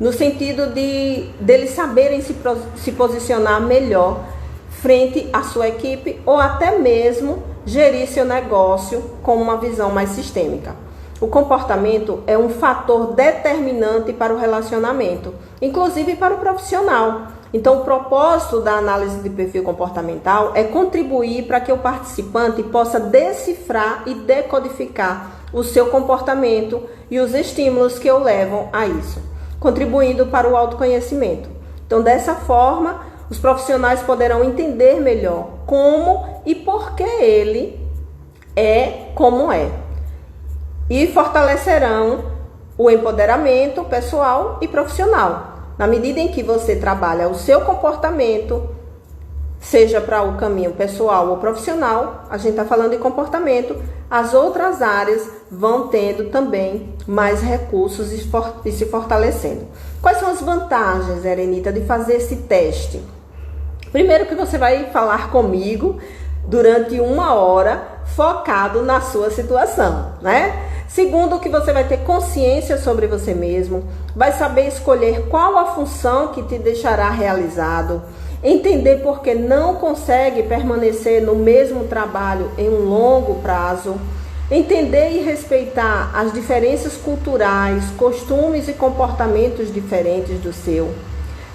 no sentido de eles saberem se posicionar melhor frente à sua equipe ou até mesmo gerir seu negócio com uma visão mais sistêmica. O comportamento é um fator determinante para o relacionamento, inclusive para o profissional. Então, o propósito da análise de perfil comportamental é contribuir para que o participante possa decifrar e decodificar o seu comportamento e os estímulos que o levam a isso, contribuindo para o autoconhecimento. Então, dessa forma, os profissionais poderão entender melhor como e por que ele é como é, e fortalecerão o empoderamento pessoal e profissional. Na medida em que você trabalha o seu comportamento, seja para o caminho pessoal ou profissional, a gente está falando de comportamento, as outras áreas vão tendo também mais recursos e se fortalecendo. Quais são as vantagens, Erenita, de fazer esse teste? Primeiro que você vai falar comigo durante 1 hora focado na sua situação, né? Segundo, que você vai ter consciência sobre você mesmo, vai saber escolher qual a função que te deixará realizado, entender por que não consegue permanecer no mesmo trabalho em um longo prazo, entender e respeitar as diferenças culturais, costumes e comportamentos diferentes do seu,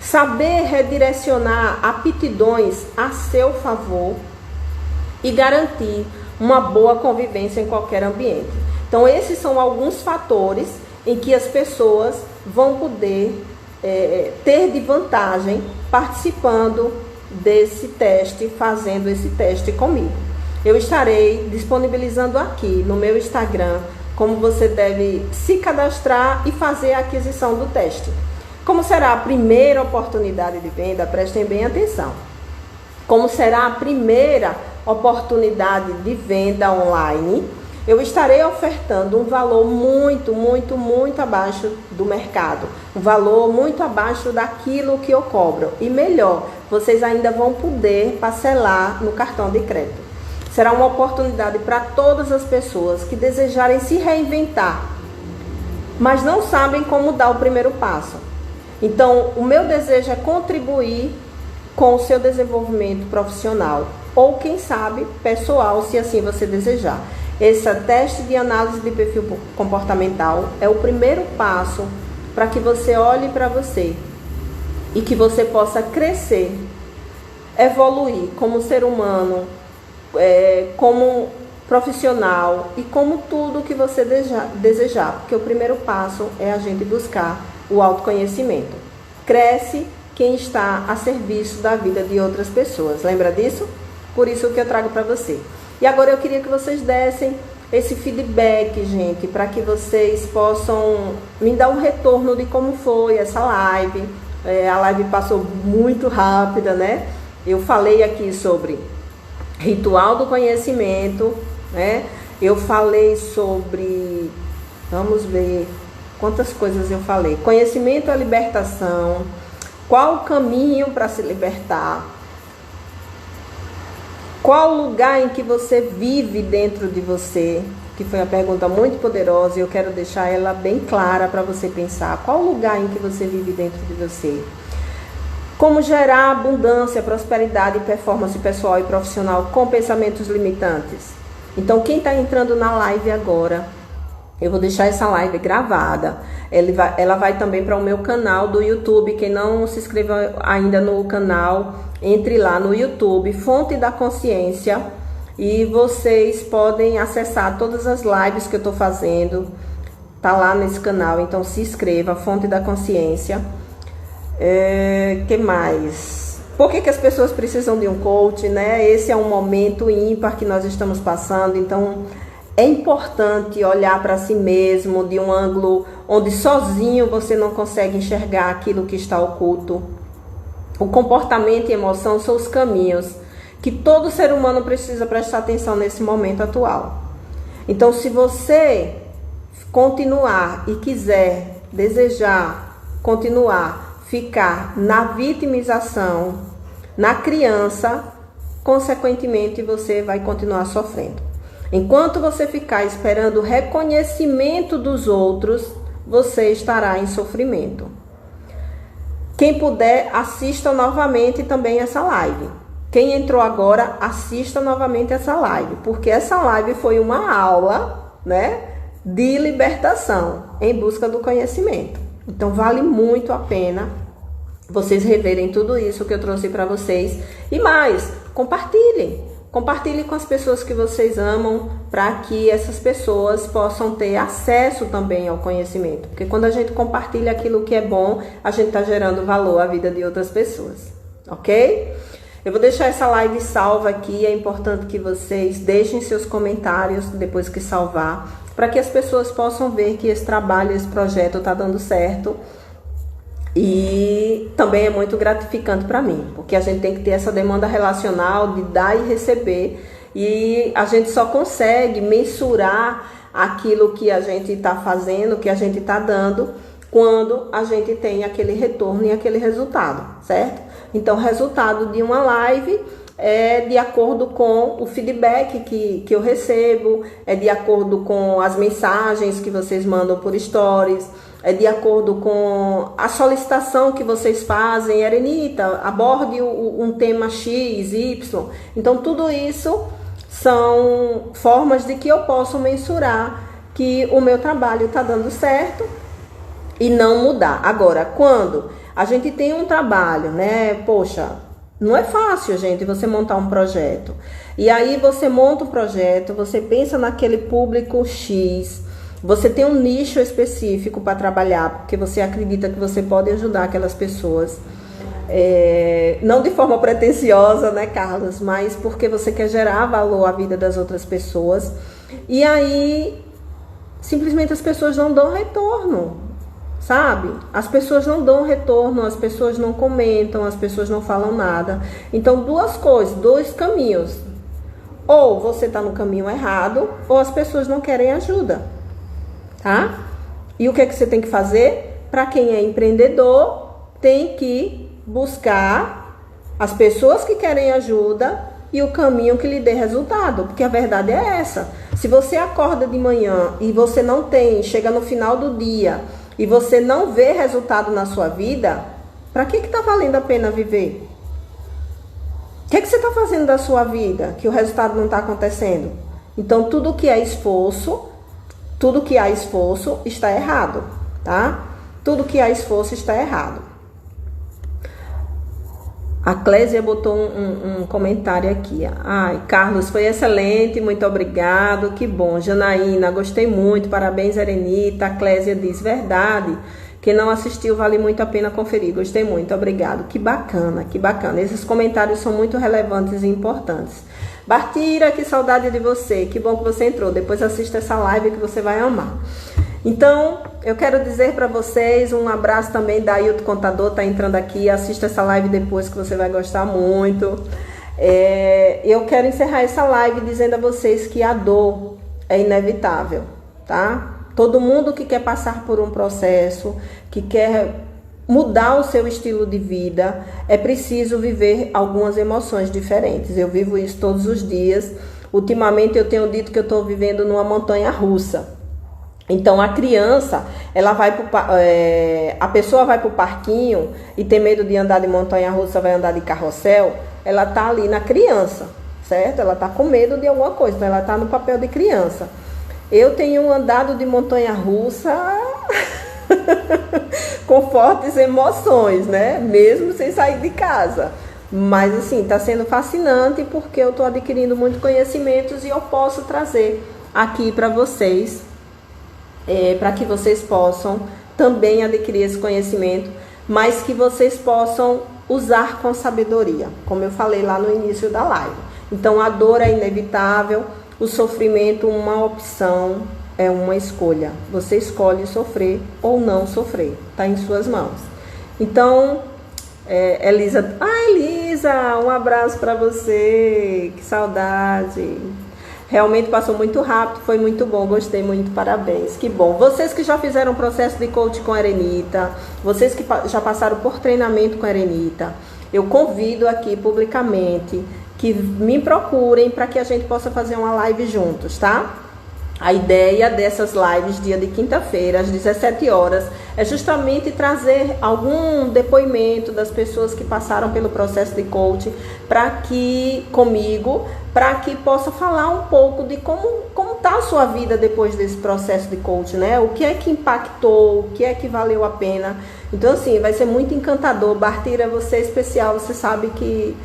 saber redirecionar aptidões a seu favor e garantir uma boa convivência em qualquer ambiente. Então, esses são alguns fatores em que as pessoas vão poder ter de vantagem participando desse teste, fazendo esse teste comigo. Eu estarei disponibilizando aqui no meu Instagram como você deve se cadastrar e fazer a aquisição do teste. Como será a primeira oportunidade de venda, prestem bem atenção. Como será a primeira oportunidade de venda online, eu estarei ofertando um valor muito abaixo do mercado. Um valor muito abaixo daquilo que eu cobro. E melhor, vocês ainda vão poder parcelar no cartão de crédito. Será uma oportunidade para todas as pessoas que desejarem se reinventar, mas não sabem como dar o primeiro passo. Então, o meu desejo é contribuir com o seu desenvolvimento profissional, ou quem sabe, pessoal, se assim você desejar. Esse teste de análise de perfil comportamental é o primeiro passo para que você olhe para você e que você possa crescer, evoluir como ser humano, como profissional e como tudo que você desejar. Porque o primeiro passo é a gente buscar o autoconhecimento. Cresce quem está a serviço da vida de outras pessoas. Lembra disso? Por isso que eu trago para você. E agora eu queria que vocês dessem esse feedback, gente, para que vocês possam me dar um retorno de como foi essa live. A live passou muito rápida, né? Eu falei aqui sobre ritual do conhecimento, né? Eu falei sobre, vamos ver quantas coisas eu falei. Conhecimento é libertação. Qual o caminho para se libertar? Qual o lugar em que você vive dentro de você? Que foi uma pergunta muito poderosa e eu quero deixar ela bem clara para você pensar. Qual o lugar em que você vive dentro de você? Como gerar abundância, prosperidade e performance pessoal e profissional com pensamentos limitantes? Então, quem está entrando na live agora, eu vou deixar essa live gravada. Ela vai também para o meu canal do YouTube. Quem não se inscreveu ainda no canal, entre lá no YouTube, Fonte da Consciência. E vocês podem acessar todas as lives que eu estou fazendo. Tá lá nesse canal, então se inscreva, Fonte da Consciência. Que mais? Por que as pessoas precisam de um coach, né? Esse é um momento ímpar que nós estamos passando, então é importante olhar para si mesmo de um ângulo onde sozinho você não consegue enxergar aquilo que está oculto. O comportamento e emoção são os caminhos que todo ser humano precisa prestar atenção nesse momento atual. Então, se você continuar e quiser, desejar continuar, ficar na vitimização, na criança, consequentemente você vai continuar sofrendo. Enquanto você ficar esperando o reconhecimento dos outros, você estará em sofrimento. Quem puder, assista novamente também essa live. Quem entrou agora, assista novamente essa live, porque essa live foi uma aula, né, de libertação em busca do conhecimento. Então vale muito a pena vocês reverem tudo isso que eu trouxe para vocês. E mais, compartilhem. Compartilhe com as pessoas que vocês amam, para que essas pessoas possam ter acesso também ao conhecimento. Porque quando a gente compartilha aquilo que é bom, a gente está gerando valor à vida de outras pessoas. Ok? Eu vou deixar essa live salva aqui. É importante que vocês deixem seus comentários depois que salvar, para que as pessoas possam ver que esse trabalho, esse projeto está dando certo. E também é muito gratificante para mim, porque a gente tem que ter essa demanda relacional de dar e receber, e a gente só consegue mensurar aquilo que a gente está fazendo, que a gente está dando, quando a gente tem aquele retorno e aquele resultado, certo? Então, o resultado de uma live é de acordo com o feedback que eu recebo, é de acordo com as mensagens que vocês mandam por stories, é de acordo com a solicitação que vocês fazem. Erenita, aborde um tema X, Y. Então, tudo isso são formas de que eu posso mensurar que o meu trabalho está dando certo e não mudar. Agora, quando a gente tem um trabalho, né? Poxa, não é fácil, gente, você montar um projeto. E aí você monta um projeto, você pensa naquele público X, você tem um nicho específico para trabalhar, porque você acredita que você pode ajudar aquelas pessoas. Não de forma pretensiosa, né, Carlos? Mas porque você quer gerar valor à vida das outras pessoas. E aí, simplesmente as pessoas não dão retorno, sabe? As pessoas não dão retorno, as pessoas não comentam, as pessoas não falam nada. Então, duas coisas, dois caminhos. Ou você está no caminho errado, ou as pessoas não querem ajuda, tá? E o que é que você tem que fazer? Para quem é empreendedor, tem que buscar as pessoas que querem ajuda e o caminho que lhe dê resultado, porque a verdade é essa. Se você acorda de manhã e você não tem, chega no final do dia e você não vê resultado na sua vida, para que tá valendo a pena viver? O que é que você está fazendo da sua vida que o resultado não está acontecendo? Então, tudo que é esforço, tudo que há esforço está errado, tá? Tudo que há esforço está errado. A Clésia botou um comentário aqui. Ai, Carlos, foi excelente, muito obrigado, que bom. Janaína, gostei muito, parabéns, Erenita. A Clésia diz, verdade, quem não assistiu vale muito a pena conferir, gostei muito, obrigado. Que bacana, que bacana. Esses comentários são muito relevantes e importantes. Bartira, que saudade de você, que bom que você entrou. Depois assista essa live que você vai amar. Então, eu quero dizer para vocês, um abraço também da Ailton Contador, tá entrando aqui, assista essa live depois que você vai gostar muito. Eu quero encerrar essa live dizendo a vocês que a dor é inevitável, tá? Todo mundo que quer passar por um processo, que quer mudar o seu estilo de vida, é preciso viver algumas emoções diferentes. Eu vivo isso todos os dias. Ultimamente eu tenho dito que eu estou vivendo numa montanha russa. Então a criança, a pessoa vai para o parquinho e tem medo de andar de montanha-russa, vai andar de carrossel, ela tá ali na criança, certo? Ela tá com medo de alguma coisa, então ela tá no papel de criança. Eu tenho andado de montanha-russa com fortes emoções, né? Mesmo sem sair de casa. Mas assim, tá sendo fascinante porque eu tô adquirindo muitos conhecimentos e eu posso trazer aqui para vocês. Para que vocês possam também adquirir esse conhecimento, mas que vocês possam usar com sabedoria, como eu falei lá no início da live. Então, a dor é inevitável, o sofrimento, uma opção, é uma escolha. Você escolhe sofrer ou não sofrer, está em suas mãos. Então, Elisa, Elisa, um abraço para você, que saudade. Realmente passou muito rápido, foi muito bom, gostei muito, parabéns, que bom. Vocês que já fizeram processo de coaching com a Erenita, vocês que já passaram por treinamento com a Erenita, eu convido aqui publicamente que me procurem para que a gente possa fazer uma live juntos, tá? A ideia dessas lives, dia de quinta-feira, às 17 horas, é justamente trazer algum depoimento das pessoas que passaram pelo processo de coaching comigo, para que possa falar um pouco de como está a sua vida depois desse processo de coaching, né? O que é que impactou, o que é que valeu a pena. Então, assim, vai ser muito encantador. Bartira, você é especial, você sabe que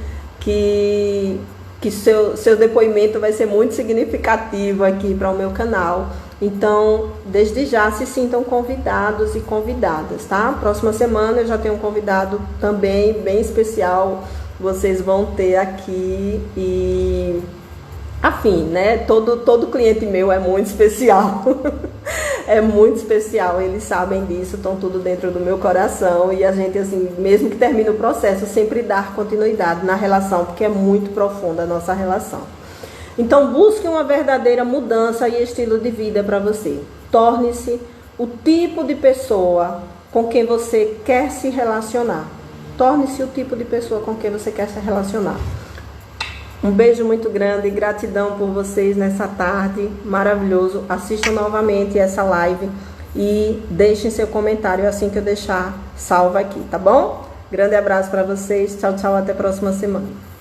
seu depoimento vai ser muito significativo aqui para o meu canal. Então, desde já, se sintam convidados e convidadas, tá? Próxima semana eu já tenho um convidado também bem especial. Vocês vão ter aqui e... Afim, né? Todo cliente meu é muito especial. É muito especial, eles sabem disso, estão tudo dentro do meu coração. E a gente, assim, mesmo que termine o processo, sempre dar continuidade na relação, porque é muito profunda a nossa relação. Então, busque uma verdadeira mudança e estilo de vida para você. Torne-se o tipo de pessoa com quem você quer se relacionar. Torne-se o tipo de pessoa com quem você quer se relacionar. Um beijo muito grande, gratidão por vocês nessa tarde, maravilhoso. Assistam novamente essa live e deixem seu comentário assim que eu deixar salvo aqui, tá bom? Grande abraço para vocês, tchau, tchau, até a próxima semana.